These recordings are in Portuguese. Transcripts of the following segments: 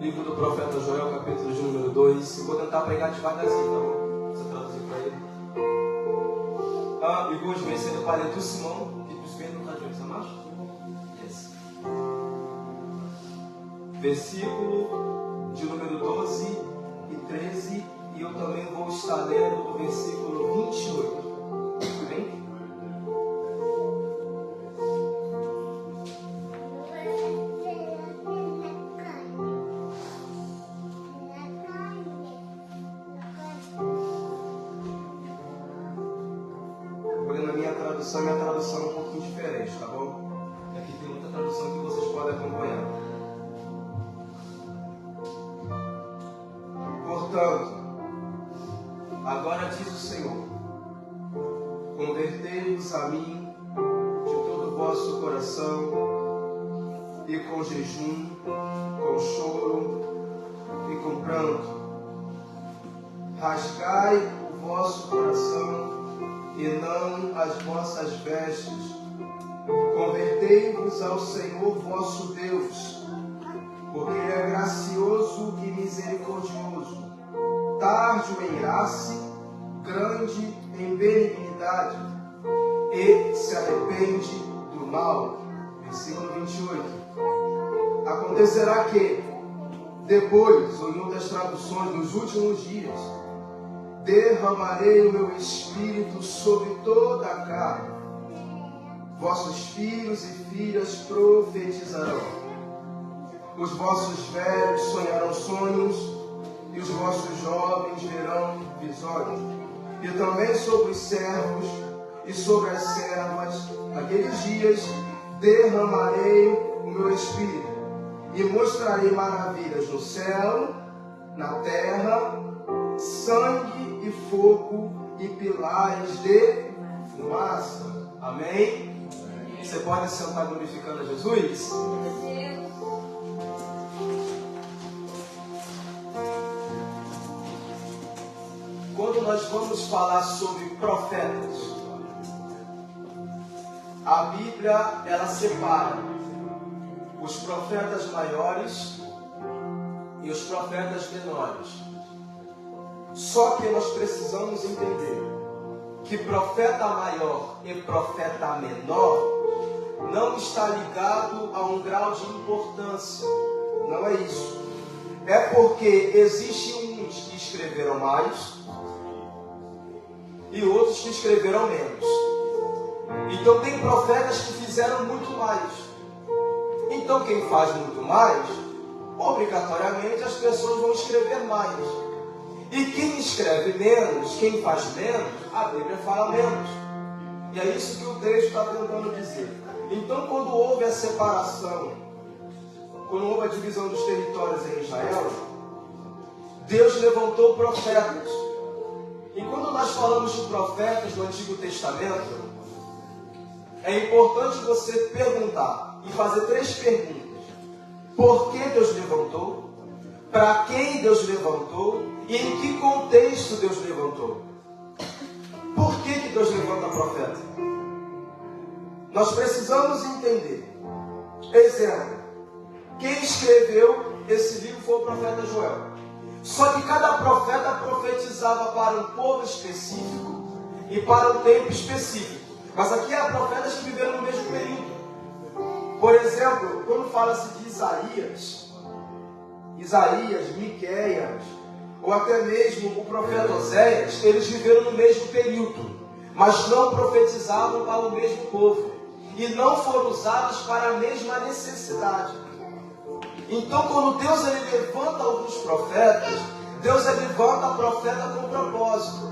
Livro do profeta Joel, capítulo de número 2. Eu vou tentar pregar devagarzinho, tá bom? Você traduzir para ele. E vou vencer o Pai do Simão, que nos vem no caminho, você acha? Yes. Versículo de número 12 e 13. E eu também vou estar lendo o versículo 28. Tudo bem? Minha tradução é um pouquinho diferente, tá bom? Aqui tem outra tradução que vocês podem acompanhar. Portanto, agora diz o Senhor: convertei-vos a mim de todo o vosso coração, e com jejum, com choro e com pranto. Rasgai o vosso coração e não as vossas vestes. Convertei-vos ao Senhor vosso Deus, porque Ele é gracioso e misericordioso, tardio em graça, grande em benignidade, e se arrepende do mal. Versículo 28. Acontecerá que, depois, ou em outras traduções, nos últimos dias, derramarei o meu espírito sobre toda a carne. Vossos filhos e filhas profetizarão. Os vossos velhos sonharão sonhos, e os vossos jovens verão visões. E também sobre os servos e sobre as servas, naqueles dias, derramarei o meu espírito, e mostrarei maravilhas no céu, na terra, sangue e fogo e pilares de fumaça. Amém? Você pode sentar glorificando a Jesus? Quando nós vamos falar sobre profetas, a Bíblia, ela separa os profetas maiores e os profetas menores. Só que nós precisamos entender que profeta maior e profeta menor não está ligado a um grau de importância. Não é isso. É porque existem uns que escreveram mais e outros que escreveram menos. Então tem profetas que fizeram muito mais. Então quem faz muito mais, obrigatoriamente as pessoas vão escrever mais. E quem escreve menos, quem faz menos, a Bíblia fala menos. E é isso que o texto está tentando dizer. Então, quando houve a separação, quando houve a divisão dos territórios em Israel, Deus levantou profetas. E quando nós falamos de profetas do Antigo Testamento, é importante você perguntar e fazer 3 perguntas. Por que Deus levantou? Para quem Deus levantou? E em que contexto Deus levantou? Por que Deus levanta profeta? Nós precisamos entender. Exemplo, quem escreveu esse livro foi o profeta Joel. Só que cada profeta profetizava para um povo específico e para um tempo específico. Mas aqui há profetas que viveram no mesmo período. Por exemplo, quando fala-se de Isaías, Miqueias, ou até mesmo o profeta Oséias, eles viveram no mesmo período, mas não profetizavam para o mesmo povo, e não foram usados para a mesma necessidade. Então, quando Deus ele levanta alguns profetas, Deus ele levanta profeta com propósito.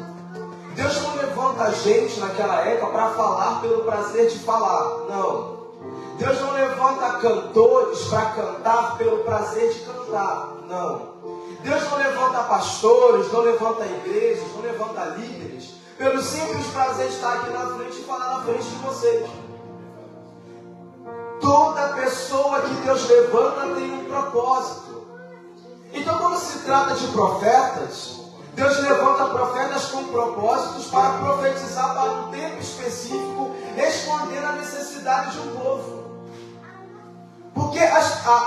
Deus não levanta a gente naquela época para falar pelo prazer de falar, não. Deus não levanta cantores para cantar pelo prazer de cantar, não. Deus não levanta pastores, não levanta igrejas, não levanta líderes pelo simples prazer de estar aqui na frente e falar na frente de vocês. Toda pessoa que Deus levanta tem um propósito. Então, quando se trata de profetas, Deus levanta profetas com propósitos para profetizar para um tempo específico, responder à necessidade de um povo. Porque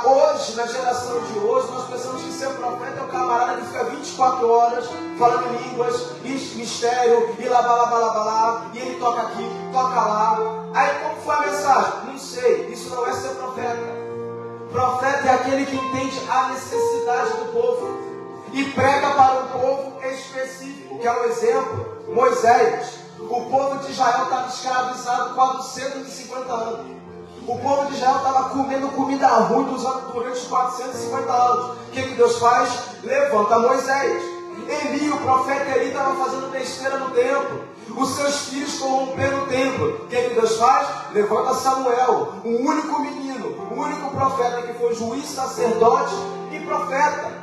hoje, na geração de hoje, nós pensamos que ser profeta é o camarada que fica 24 horas falando em línguas, mistério, e lá, e ele toca aqui, toca lá. Aí como foi a mensagem? Não sei, isso não é ser profeta. Profeta é aquele que entende a necessidade do povo e prega para um povo específico. Quer um exemplo? Moisés. O povo de Israel estava escravizado 450 anos. O povo de Israel estava comendo comida ruim durante 450 anos. O que Deus faz? Levanta Moisés. Eli, o profeta Eli, estava fazendo besteira no templo. Os seus filhos corromperam o templo. O que Deus faz? Levanta Samuel, o único menino, o único profeta que foi juiz, sacerdote e profeta.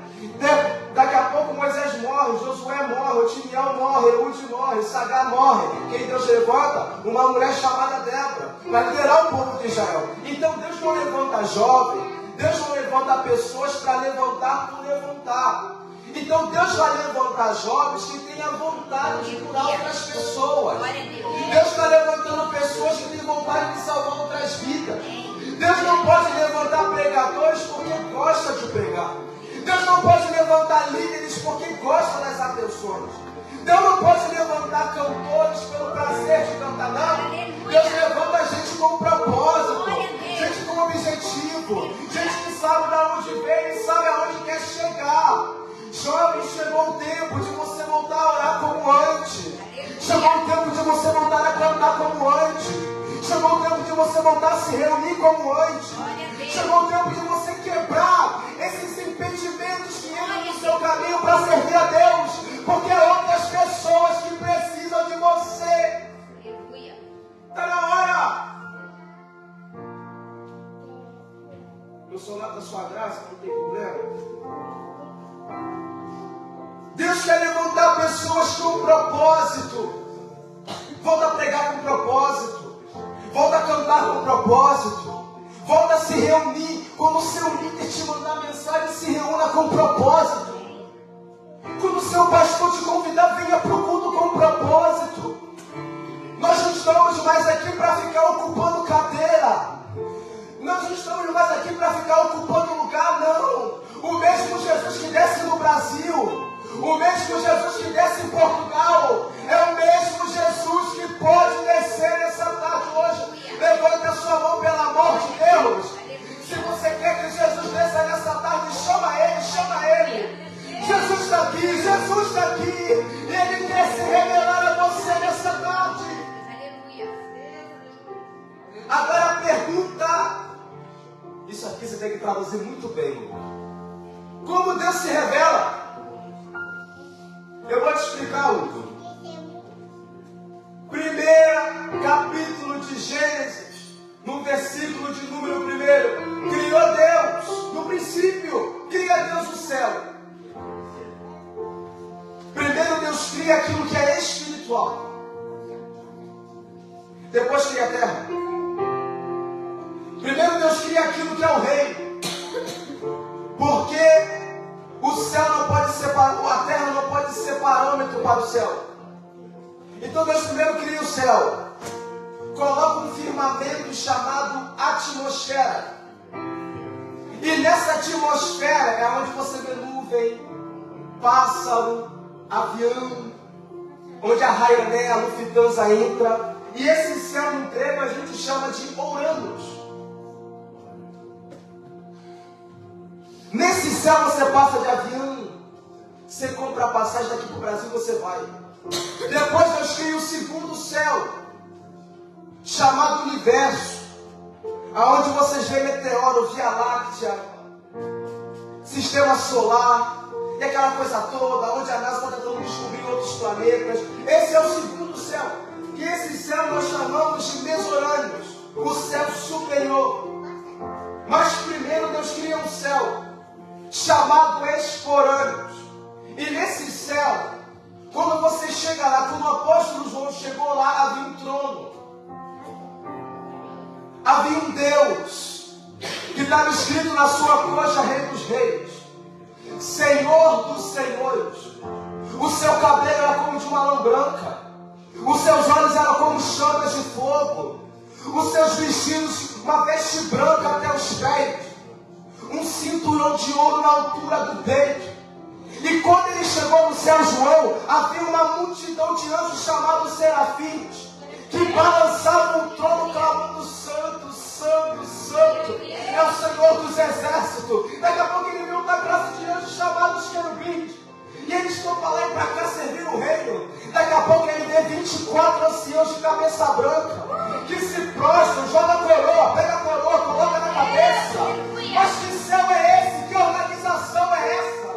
Daqui a pouco Moisés morre, Josué morre, Otiniel morre, Eude morre, Sagar morre. Quem Deus levanta? Uma mulher chamada Débora, para liderar o povo de Israel. Então Deus não levanta jovem, Deus não levanta pessoas para levantar por levantar. Então Deus vai levantar jovens que têm a vontade de curar outras pessoas. Deus está levantando pessoas que têm vontade de salvar outras vidas. Deus não pode levantar pregadores porque gosta de pregar. Deus não pode levantar líderes porque gosta das atenções. Deus não pode levantar cantores pelo prazer de cantar, não. Deus levanta gente com propósito, gente com objetivo, gente que sabe de onde vem e sabe aonde quer chegar. Jovem, chegou o tempo de você voltar a orar como antes. Chegou o tempo de você voltar a cantar como antes. Chegou o tempo de você voltar a se reunir como antes. Chegou o tempo de você quebrar esses impedimentos que entram no seu caminho para servir a Deus. Porque há outras pessoas que precisam de você. Está na hora. Eu sou lá da sua graça, não tem problema. Deus quer levantar pessoas com propósito. Volta a pregar com propósito. Volta a cantar com propósito. Volta a se reunir. Quando o seu líder te mandar mensagem, se reúna com propósito. Quando o seu pastor te convidar, venha para o culto com propósito. Nós não estamos mais aqui para ficar ocupando cadeira. Nós não estamos mais aqui para ficar ocupando lugar, não. O mesmo Jesus que desce no Brasil, o mesmo Jesus que desce em Portugal, é o mesmo Jesus que pode descer nessa tarde hoje. Levante a sua mão, pelo amor de Deus. Se você quer que Jesus desça nessa tarde, chama Ele, chama Ele. Jesus está aqui, Jesus está aqui. E Ele quer se revelar a você nessa tarde. Agora a pergunta, isso aqui você tem que traduzir muito bem. Como Deus se revela? Eu vou te explicar, Hugo. Primeiro capítulo de Gênesis, no versículo de número 1. Criou Deus, no princípio, cria Deus o céu. Primeiro Deus cria aquilo que é espiritual. Depois cria a terra. Primeiro Deus cria aquilo que é o reino. Porque o céu não pode ser, a terra não pode ser parâmetro para o céu. Então Deus primeiro cria o céu. Coloca um firmamento chamado atmosfera. E nessa atmosfera é onde você vê nuvem, pássaro, avião, onde a Ryanair, a Lufthansa entra. E esse céu no grego a gente chama de Ouranos. Nesse céu você passa de avião, você compra a passagem daqui para o Brasil, você vai. Depois Deus cria o segundo céu, chamado universo, aonde vocês veem meteoro, Via Láctea, sistema solar, e aquela coisa toda, onde a NASA está tentando descobrir outros planetas. Esse é o segundo céu. E esse céu nós chamamos de Mesorâneos, o céu superior. Mas primeiro Deus cria um céu chamado Esporâneos. E nesse céu, quando você chega lá, quando o apóstolo João chegou lá, havia um trono. Havia um Deus que estava escrito na sua coxa, Rei dos Reis, Senhor dos Senhores. O seu cabelo era como de uma lã branca, os seus olhos eram como chamas de fogo, os seus vestidos uma veste branca até os pés. cinturão de ouro na altura do peito. E quando ele chegou no céu, João, havia uma multidão de anjos chamados serafins, que balançavam o trono clamando: Santo, Santo, Santo, é o Senhor dos exércitos. Daqui a pouco ele viu uma classe de anjos chamados querubins, e eles estão para lá e para cá servir o reino. Daqui a pouco ele vê 24 anciãos de cabeça branca, que se prostram, joga a coroa, pega a coroa, coloca na cabeça. Mas que céu é esse? Que organização é essa?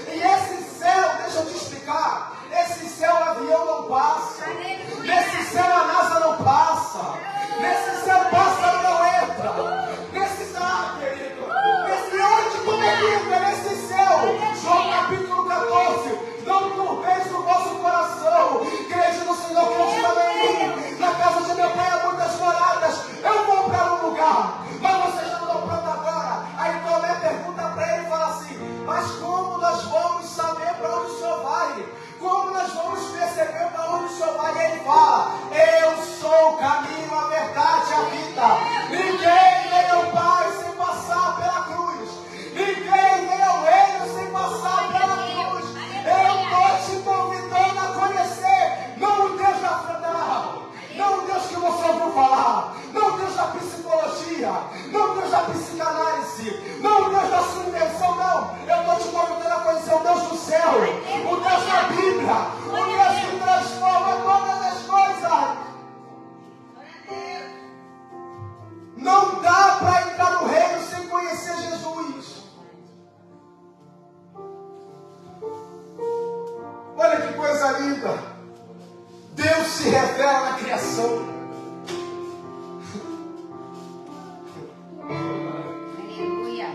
E esse céu, deixa eu te explicar, esse céu o avião não passa, nesse céu a NASA não passa, nesse céu o pássaro não entra, nesse céu, querido, nesse onde como é que entra nesse céu? João capítulo 14, não turbeis o vosso coração, crede no Senhor, crede também em mim. Na casa de meu pai há muitas moradas, eu vou para um lugar, mas vocês já não estão prontos agora. Aí Tomé pergunta para ele e fala assim: mas como nós vamos saber para onde o Senhor vai? Como nós vamos perceber para onde o Senhor vai? E ele fala: eu sou o caminho, a verdade e a vida. Ninguém vem ao Pai sem passar pela cruz. Ninguém vem ao reino sem passar pela cruz. Eu estou te convidando a conhecer, não o Deus da federal, não o Deus que você ouviu falar, não o Deus da psicologia, não o Deus da psicanálise, não o Deus da sua invenção, não. Eu estou te convidando a conhecer o Deus do céu, o Deus da Bíblia, o Deus que transforma todas as coisas. Não dá para entrar no reino sem conhecer Jesus. Olha que coisa linda. Deus se revela na criação. Aleluia.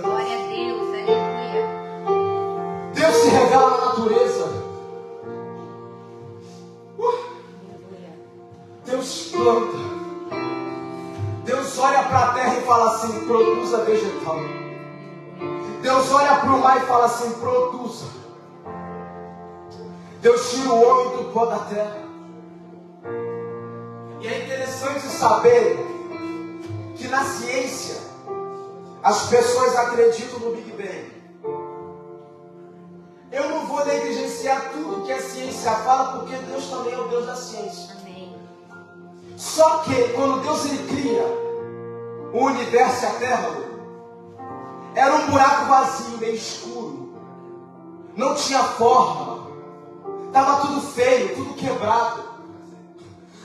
Glória a Deus. Aleluia. Deus se revela na natureza. Deus planta. Deus olha para a terra e fala assim: produza vegetal. Deus olha para o mar e fala assim: produza. Deus tira o homem do pó da terra. E é interessante saber que na ciência as pessoas acreditam no Big Bang. Eu não vou negligenciar tudo que a ciência fala, porque Deus também é o Deus da ciência. Amém. Só que quando Deus ele cria o universo e a terra, era um buraco vazio, meio escuro, não tinha forma, estava tudo feio, tudo quebrado,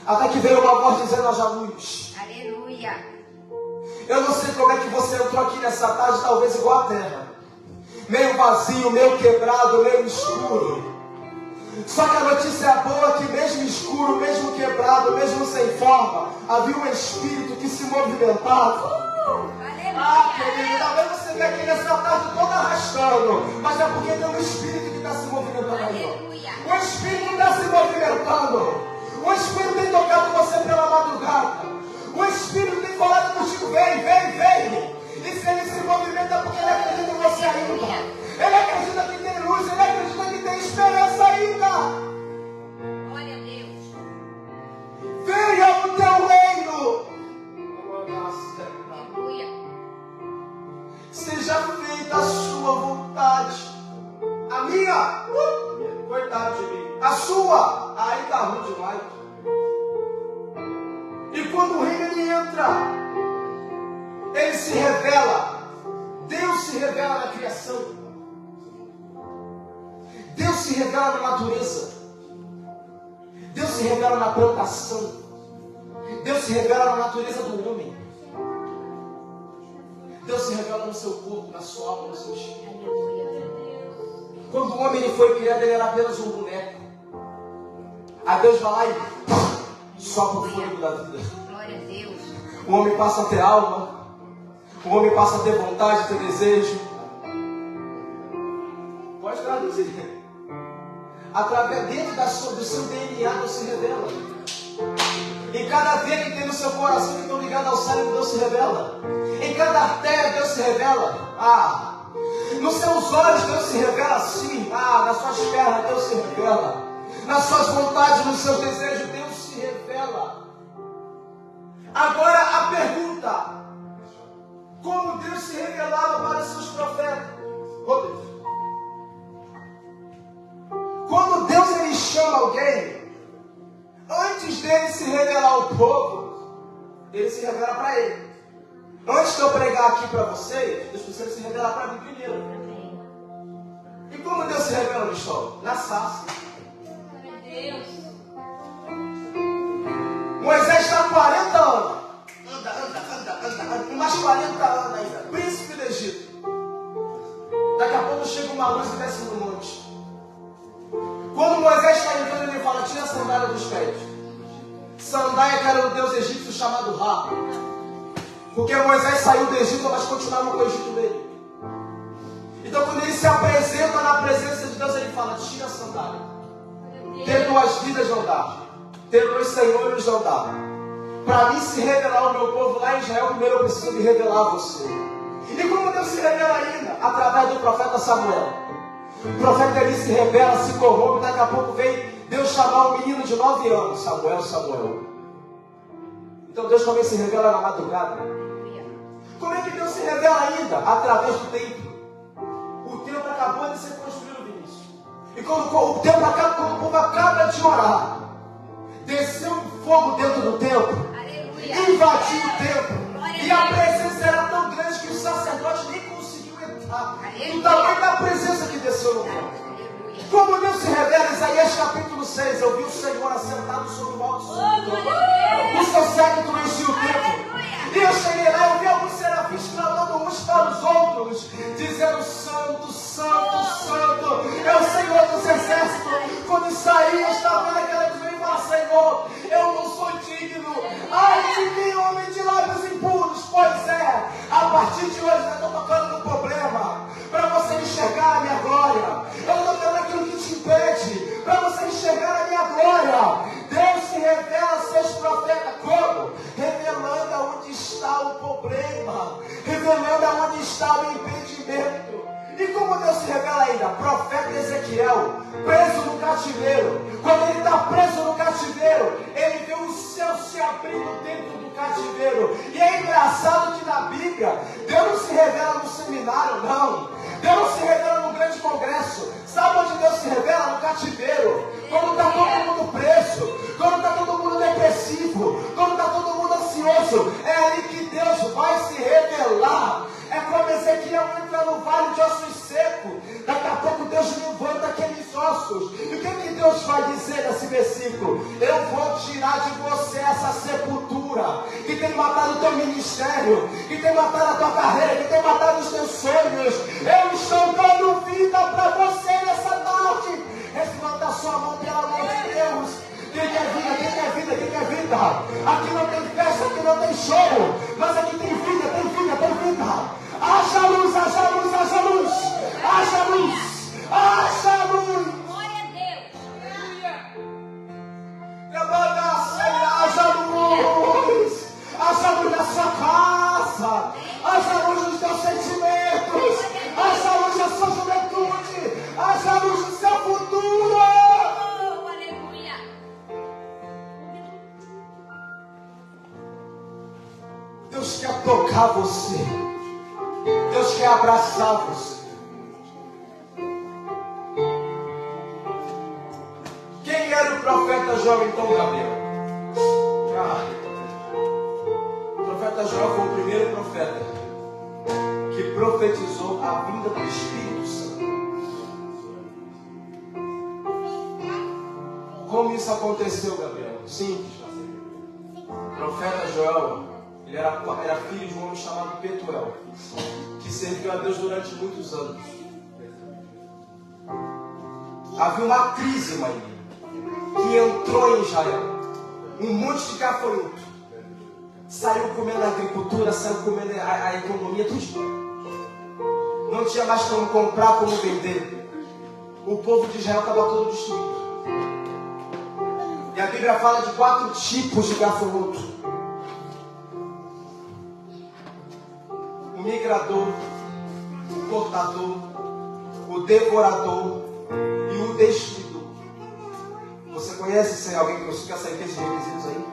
até que veio uma voz dizendo: haja luz. Aleluia. Eu não sei como é que você entrou aqui nessa tarde, talvez igual a terra, meio vazio, meio quebrado, meio escuro. Só que a notícia boa é que mesmo escuro, mesmo quebrado, mesmo sem forma, havia um espírito que se movimentava. Ah, querido, talvez você venha aqui nessa tarde toda arrastando, mas é porque tem um espírito que está se movimentando aí. O espírito está se movimentando. O espírito tem tocado você pela madrugada. O espírito tem falado contigo: vem, vem, vem. E se ele se movimenta é porque ele acredita em você ainda. Ele acredita que tem luz, ele acredita que tem esperança ainda. Glória a Deus. Venha o teu reino. Aleluia. Seja feita a sua vontade. A minha, coitado de mim. A sua, aí está ruim demais. E quando o reino ele entra, ele se revela. Deus se revela na criação. Deus se revela na natureza. Deus se revela na plantação. Deus se revela na natureza do homem. Deus se revela no seu corpo, na sua alma, no seu espírito. Quando o homem ele foi criado, ele era apenas um boneco. Aí Deus vai lá e sopra o fôlego da vida. Glória a Deus. O homem passa a ter alma. O homem passa a ter vontade, ter desejo. Pode traduzir. Através dentro do seu DNA, Deus se revela. Em cada veia que tem no seu coração que estão ligados ao cérebro, Deus se revela. Em cada artéria, Deus se revela. Nos seus olhos, Deus se revela assim. Nas suas pernas, Deus se revela. Nas suas vontades, nos seus desejos, Deus se revela. Agora a pergunta: como Deus se revelou alguém, antes dele se revelar ao povo, ele se revela para ele. Antes de eu pregar aqui para vocês, Deus precisa se revelar para mim primeiro. E como Deus se revela na história? Na sarça. Moisés está há 40 anos. Anda. Mais 40 anos ainda. Príncipe do Egito. Daqui a pouco chega uma luz e desce no monte. Quando Moisés está entrando, ele fala: tira a sandália dos pés. Sandália que era do deus egípcio chamado Ra. Porque Moisés saiu do Egito, mas continuava com o Egito dele. Então quando ele se apresenta na presença de Deus, ele fala: tira a sandália. Ter duas vidas não dá. Ter dois senhores não dá. Para mim se revelar ao meu povo lá em Israel, primeiro eu preciso me revelar a você. E como Deus se revela ainda? Através do profeta Samuel. O profeta ali se revela, se corrompe, daqui a pouco vem Deus chamar um menino de 9 anos, Samuel. Então Deus também se revela na madrugada. Como é que Deus se revela ainda? Através do templo. O templo acabou de ser construído, Vinícius. E quando o templo acaba, quando o povo acaba de orar, desceu um fogo dentro do templo, invadiu o templo. E a presença era tão grande que o sacerdote nem conseguiu entrar. O tamanho da presença que desceu no templo. Como Deus se revela, Isaías capítulo 6, eu vi o Senhor assentado sobre o alto trono. O seu séquito enchia o templo. E eu cheguei lá, eu vi alguns serafins clamando uns para os outros, dizendo: Santo, Santo, Santo, é o Senhor dos exércitos. Quando Isaías estava naquela visão, ele fala: Senhor, eu não sou digno. Ai de mim, homem de lábios impuros. Pois é, a partir de hoje eu estou tocando no problema, para você enxergar a minha glória. Eu estou dando aquilo que te impede, para você enxergar a minha glória. Deus se revela a seus profetas como? Revelando aonde está o problema, revelando aonde está o impedimento. E como Deus se revela ainda? Profeta Ezequiel, preso no cativeiro. Quando ele está preso no cativeiro, ele vê o céu se abrindo dentro do cativeiro. E é engraçado que na Bíblia, Deus não se revela no seminário, não. Deus não se revela no grande congresso. Sabe onde Deus se revela? No cativeiro. Quando está todo mundo preso, quando está todo mundo depressivo, quando está todo mundo ansioso, é ali que Deus vai se revelar. É como Ezequiel entra no vale de ossos secos. Daqui a pouco Deus levanta aqueles ossos. E o que Deus vai dizer nesse versículo? Eu vou tirar de você essa sepultura que tem matado o teu ministério, que tem matado a tua carreira, que tem matado os teus sonhos. Eu estou dando vida para você nessa noite. Levanta a sua mão, pelo amor de Deus. Quem quer vida, quem quer vida, quem quer vida? Aqui não tem festa, aqui não tem show, mas aqui tem vida, tem vida, tem vida. Haja luz, haja luz, haja luz. Haja luz, haja luz. Glória a Deus. Haja luz. Haja luz na sua casa. Haja luz nos teus sentimentos. Haja luz na sua juventude. Haja luz no seu futuro. Deus quer tocar você. Deus quer abraçar você. Quem era o profeta Joel então, Gabriel? O profeta Joel foi o primeiro profeta que profetizou a vinda do Espírito Santo. Como isso aconteceu, Gabriel? Simples. O profeta Joel, ele era filho de um homem chamado Betuel, que serviu a Deus durante muitos anos. Havia uma crise, Maria, que entrou em Israel. Um monte de gafanhoto saiu comendo a agricultura, saiu comendo a economia, tudo. Não tinha mais como comprar, como vender. O povo de Israel estava todo destruído. E a Bíblia fala de 4 tipos de gafanhoto: o migrador, o cortador, o devorador e o destruidor. Você conhece alguém que quer sair desses requisitos aí?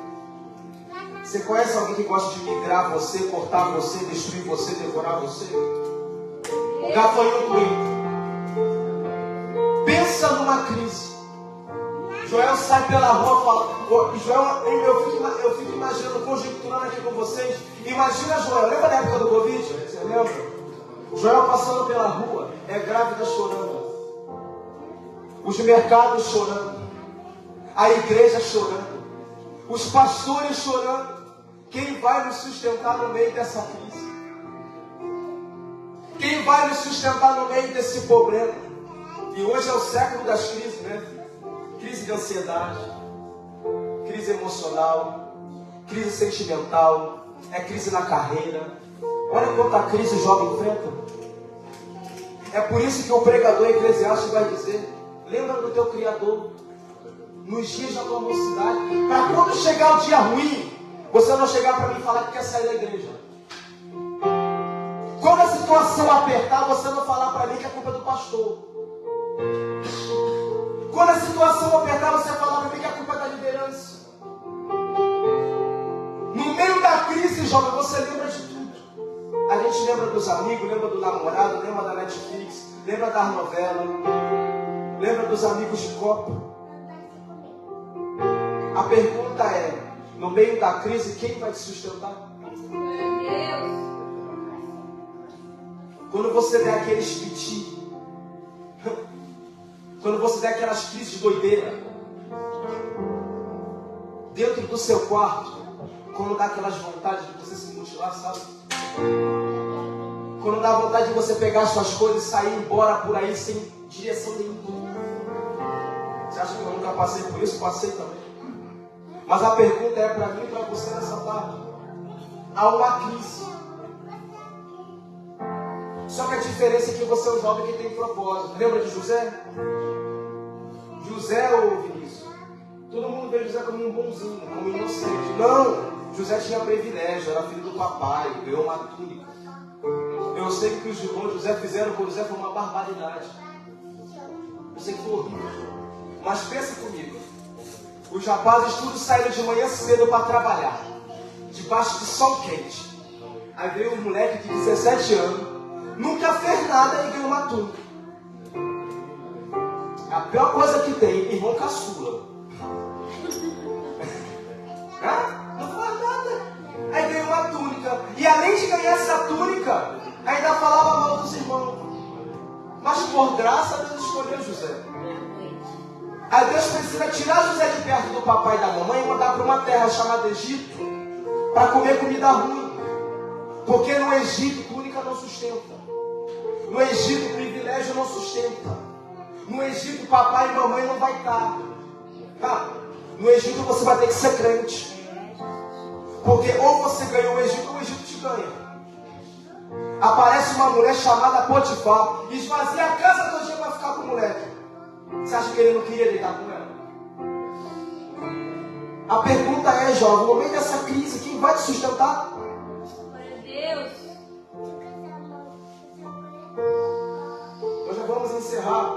Você conhece alguém que gosta de migrar você, cortar você, destruir você, devorar você? O gafanhoto entra. Pensa numa crise. Joel sai pela rua, fala, Joel, eu fico imaginando, conjecturando aqui com vocês. Imagina Joel, lembra da época do Covid? Você lembra? Joel passando pela rua, grávida chorando, os mercados chorando, a igreja chorando, os pastores chorando. Quem vai nos sustentar no meio dessa crise? Quem vai nos sustentar no meio desse problema? E hoje é o século das crises, né? Crise de ansiedade, crise emocional, crise sentimental, crise na carreira. Olha quanta crise o jovem enfrenta. É por isso que o pregador eclesiástico vai dizer: lembra do teu Criador nos dias da tua mocidade, para quando chegar o dia ruim, você não chegar para mim e falar que quer sair da igreja. Quando a situação apertar, você não falar para mim que a culpa é do pastor. Quando a situação apertar, você falar para mim que a culpa é da liderança. No meio da crise, jovem, você lembra de tudo. A gente lembra dos amigos, lembra do namorado, lembra da Netflix, lembra das novelas, lembra dos amigos de copa. A pergunta é, no meio da crise, quem vai te sustentar? Quando você der aqueles piti, quando você der aquelas crises de doideira, dentro do seu quarto, quando dá aquelas vontades de você se mutilar, sabe? Quando dá vontade de você pegar as suas coisas e sair embora por aí sem direção nenhuma. Você acha que eu nunca passei por isso? Passei também. Mas a pergunta é para mim e para você nessa tarde. Há uma crise. Só que a diferença é que você é um jovem que tem propósito. Lembra de José? José ou Vinícius? Todo mundo vê José como um bonzinho, como um inocente. Não! José tinha privilégio, era filho do papai, ganhou uma túnica. Eu sei que o que os irmãos José fizeram com José foi uma barbaridade. Eu sei que foi horrível. Mas pensa comigo. Os rapazes todos saíram de manhã cedo para trabalhar, debaixo de sol quente. Aí veio um moleque de 17 anos, nunca fez nada e ganhou uma túnica. A pior coisa que tem, irmão caçula. Não faz nada. Aí ganhou uma túnica. E além de ganhar essa túnica, ainda falava mal dos irmãos. Mas por graça, Deus escolheu José. Aí Deus precisa tirar José de perto do papai e da mamãe e mandar para uma terra chamada Egito para comer comida ruim. Porque no Egito túnica não sustenta. No Egito privilégio não sustenta. No Egito papai e mamãe não vai estar. No Egito você vai ter que ser crente. Porque ou você ganhou o Egito ou o Egito te ganha. Aparece uma mulher chamada Potifar, esvazia a casa todinha para ficar com o moleque. Você acha que ele não queria deitar com ela? A pergunta é, jovem, no meio dessa crise, quem vai te sustentar? Glória a Deus. Nós já vamos encerrar.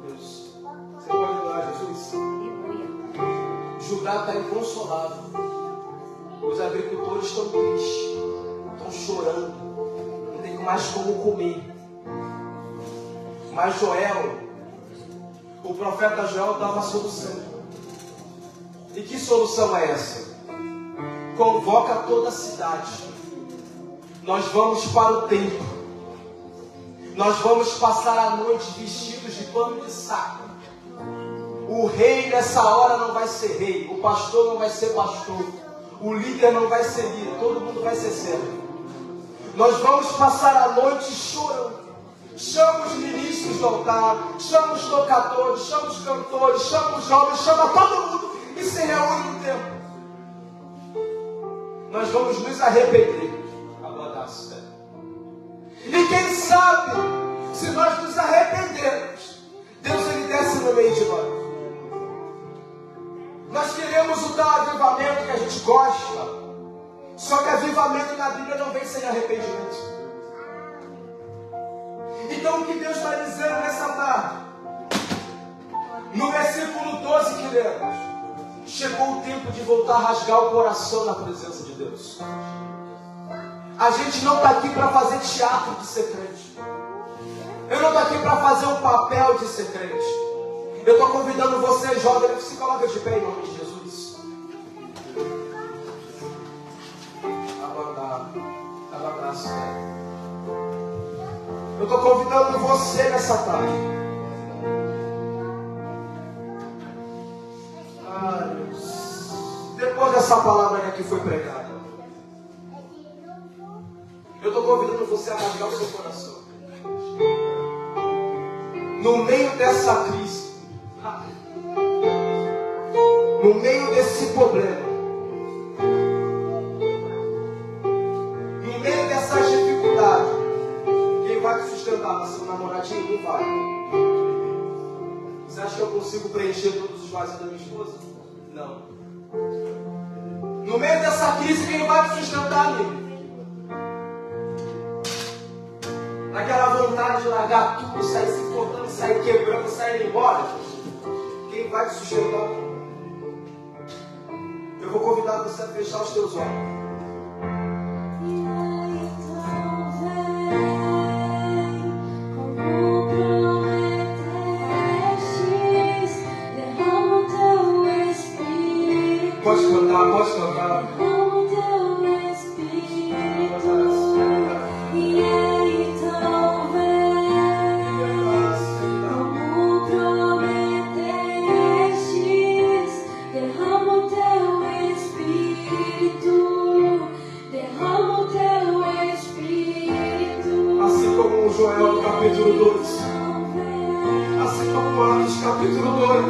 Deus, você pode ajudar, Jesus? Judá está inconsolável. Os agricultores estão tristes, estão chorando, não tem mais como comer. Mas Joel, o profeta Joel dava a solução. E que solução é essa? Convoca toda a cidade. Nós vamos para o templo. Nós vamos passar a noite vestidos de pano de saco. O rei nessa hora não vai ser rei. O pastor não vai ser pastor. O líder não vai ser líder. Todo mundo vai ser servo. Nós vamos passar a noite chorando. Chama os ministros do altar, chama os tocadores, chama os cantores, chama os jovens, chama todo mundo e se reúne no templo. Nós vamos nos arrepender. E quem sabe, se nós nos arrependermos, Deus ele desce no meio de nós. Nós queremos o tal avivamento que a gente gosta, só que avivamento na Bíblia não vem sem arrependimento. Então o que Deus está dizendo nessa tarde? No versículo 12 que lemos, chegou o tempo de voltar a rasgar o coração na presença de Deus. A gente não está aqui para fazer teatro de ser crente. Eu não estou aqui para fazer um papel de ser crente. Eu estou convidando você, jovem, que se coloca de pé em nome de Jesus. Abraço. Eu estou convidando você nessa tarde. Ai, Deus. Depois dessa palavra que aqui foi pregada, eu estou convidando você a rasgar o seu coração. No meio dessa crise, no meio desse problema, no meio dessas dificuldades, quem vai te sustentar? Seu namoradinho? Não vai. Você acha que eu consigo preencher todos os vazios da minha esposa? Não. No meio dessa crise, quem vai te sustentar, amigo? Naquela vontade de largar tudo, sair se cortando, sair quebrando, sair embora, quem vai te sustentar? Eu vou convidar você a fechar os teus olhos. Pode cantar, pode cantar. Joel no capítulo 2, assim como Atos capítulo 2,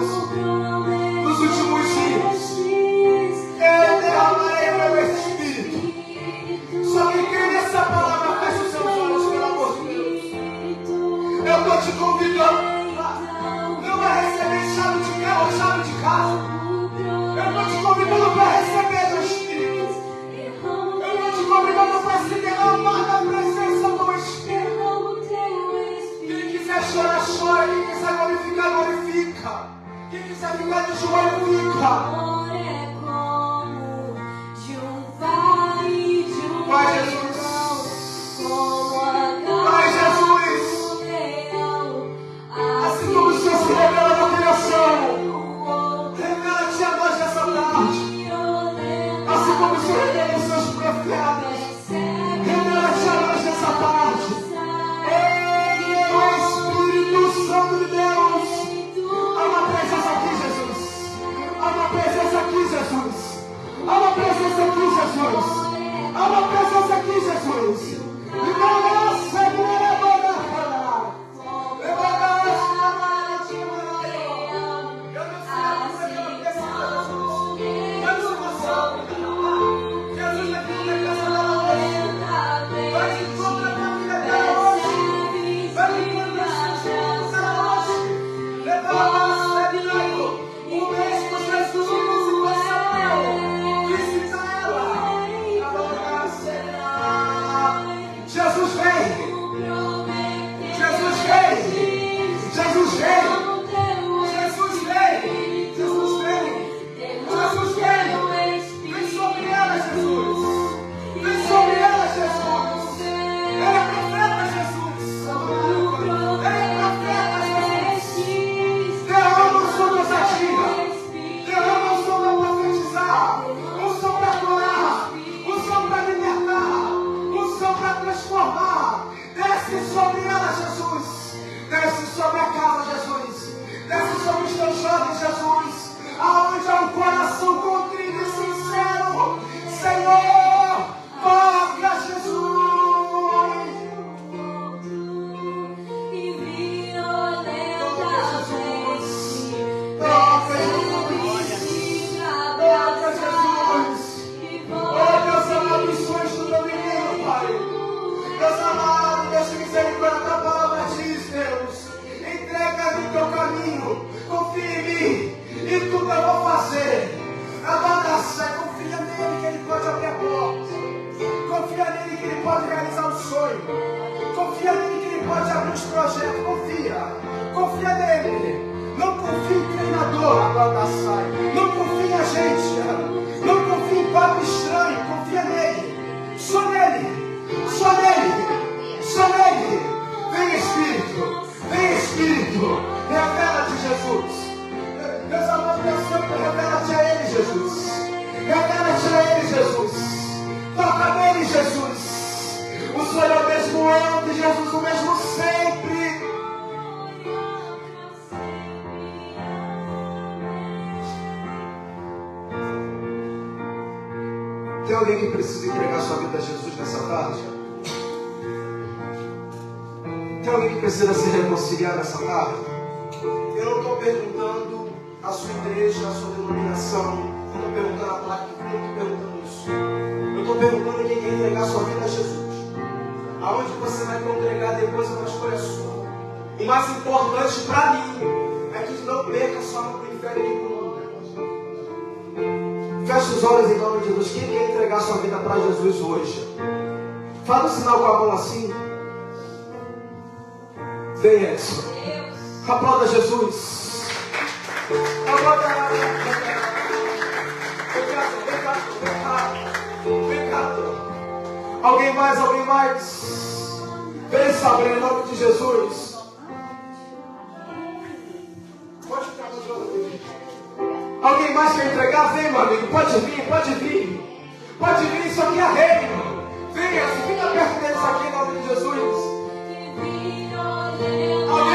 nos últimos dias, eu derramarei o meu Espírito. Só que quem nessa palavra fecha os seus olhos, pelo amor de Deus. Eu estou te convidando, não vai receber chave de carro ou chave de casa. Eu estou te convidando para receber o Espírito. Eu estou te convidando para se derramar na presença do Espírito. Quem quiser chorar, chora. Quem quiser glorificar, glorifica. Quem quiser ficar de joelho, fica. Vai, Jesus. Vai, Jesus. Assim como o Senhor se revela na criação, revela-te a nós nessa tarde. Assim como o Senhor revela os seus profetas, revela-te a nós nessa tarde. Santo de Deus, há uma presença aqui, Jesus. Há uma presença aqui, Jesus. Há uma presença aqui, Jesus. Há uma presença aqui, Jesus. E Vem Espírito, revela-te, Jesus. Jesus o mesmo sempre. Tem alguém que precisa entregar sua vida a Jesus nessa tarde? Tem alguém que precisa se reconciliar nessa tarde? Eu não estou perguntando a sua igreja, a sua denominação. Eu não estou perguntando a placa, eu não estou perguntando isso. Eu estou perguntando quem quer entregar sua vida a Jesus. Aonde você vai congregar depois é uma escolha sua. O mais importante para mim é que não perca sua alma para o inferno e para o mundo. Feche os olhos em nome de Jesus. Quem quer entregar sua vida para Jesus hoje? Fala um sinal com a mão assim. Vem, Edson. Aplauda Jesus. Aplauda. Pecado. Alguém mais, alguém mais. Vem, Sabrina, em nome de Jesus. Pode ficar com os olhos. Alguém mais quer entregar? Vem, meu amigo. Pode vir, pode vir. Pode vir, isso aqui é reino. Venha, fica perto deles aqui em nome de Jesus. Alguém